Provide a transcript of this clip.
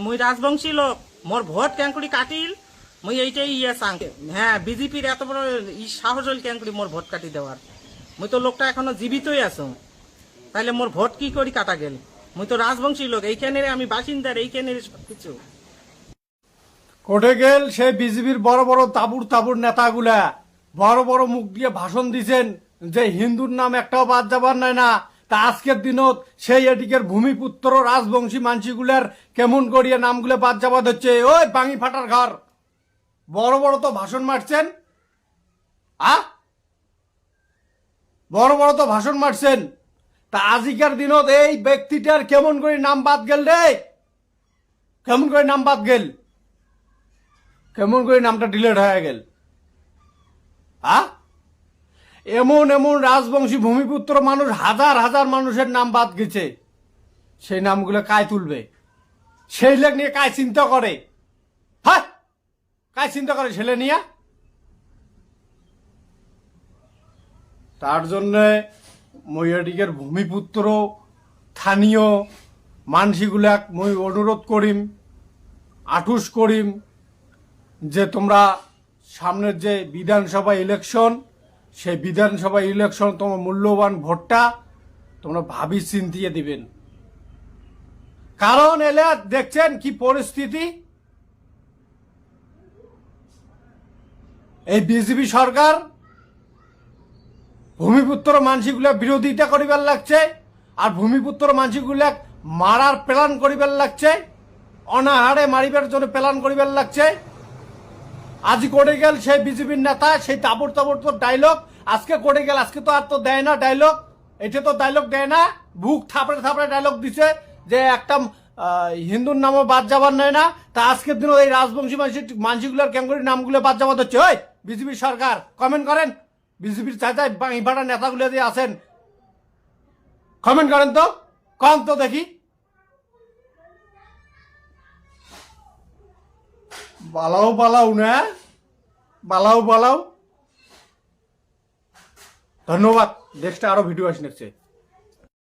মুই রাজবংশী লোক, মোর ভোট ক্যাঙ্কুড়ি কাটিল, মুই এইটাই চাং। হ্যাঁ, বিজেপির এত বড় সাহস হইল ক্যাঙ্কুড়ি মোর ভোট কাটি দেওয়ার। মুই তো লোকটা এখনো জীবিতই আছো, তাইলে মোর ভোট কি করি কাটা গেল? মুই তো রাজবংশী লোক, এইখানের আমি বাসিন্দার, এইখানের সবকিছু। কোটে গেল সেই বিজেপির বড় বড় তাবুর তাবুর নেতাগুলা বড় বড় মুখ দিয়ে ভাষণ দিছেন যে হিন্দুর নাম একটাও বাদ যাবার নাই না। তা আজকের দিনত সেই এদিকের ভূমিপুত্র রাজবংশী মানসিগুলার কেমন করিয়া নামগুলো বাদ যাবাদ হচ্ছে। ওই বাঙি ফাটার ঘর, বড় বড় তো ভাষণ মারছেন, বড় বড় তো ভাষণ মারছেন। তা আজিকার দিনত এই ব্যক্তিটার কেমন করে নাম বাদ গেল রে? কেমন করে নাম বাদ গেল? কেমন করে নামটা ডিলেট হয়ে গেল? এমন এমন রাজবংশী ভূমিপুত্র মানুষ, হাজার হাজার মানুষের নাম বাদ গেছে। সেই নামগুলো কায় তুলবে? সেই লেগ নিয়ে কায় চিন্তা করে? হ্যাঁ, কায় চিন্তা করে ছেলে নিয়ে? তার জন্য মইয়াডিকের ভূমিপুত্র স্থানীয় মানসিগুলাক মই অনুরোধ করিম, আঠুস করিম যে তোমরা সামনের যে বিধানসভা ইলেকশন, সেই বিধানসভা ইলেকশন তোমার মূল্যবান ভোটটা তোমরা ভাবি চিন্তিয়ে দিবেন। কারণ এলে দেখছেন কি পরিস্থিতি। এই বিজেপি সরকার ভূমিপুত্র মানসিগুলা বিরোধিতা করিবার লাগছে, আর ভূমিপুত্র মানসিগুলা মারার প্ল্যান করিবার লাগছে, অনাহারে মারিবার জন্য প্ল্যান করিবার লাগছে। আজ করে গেল সেই বিজেপির নেতা, সেই তাবর তাবর তো ডায়লগ আজকে করে গেল। আজকে তো আর তো দেয় না ডায়লগ, এটা তো ডায়লগ দেয় না, বুক থাপড়ে থাপড়ে ডায়লগ দিছে যে একটা হিন্দুর নামও বাদ যাবার নয় না। তা আজকের দিনে এই রাজবংশী মানসিগুলার ক্যাঙ্গুরি নামগুলো বাদ যাবার হচ্ছে। ওই বিজেপির সরকার কমেন্ট করেন, বিজেপির চাচাই বাঁড়া নেতাগুলো যে আছেন কমেন্ট করেন তো, কম তো দেখি। বালাও বালাও না, বালাও বালাও। ধন্যবাদ। নেক্সট আরো ভিডিও আসছে।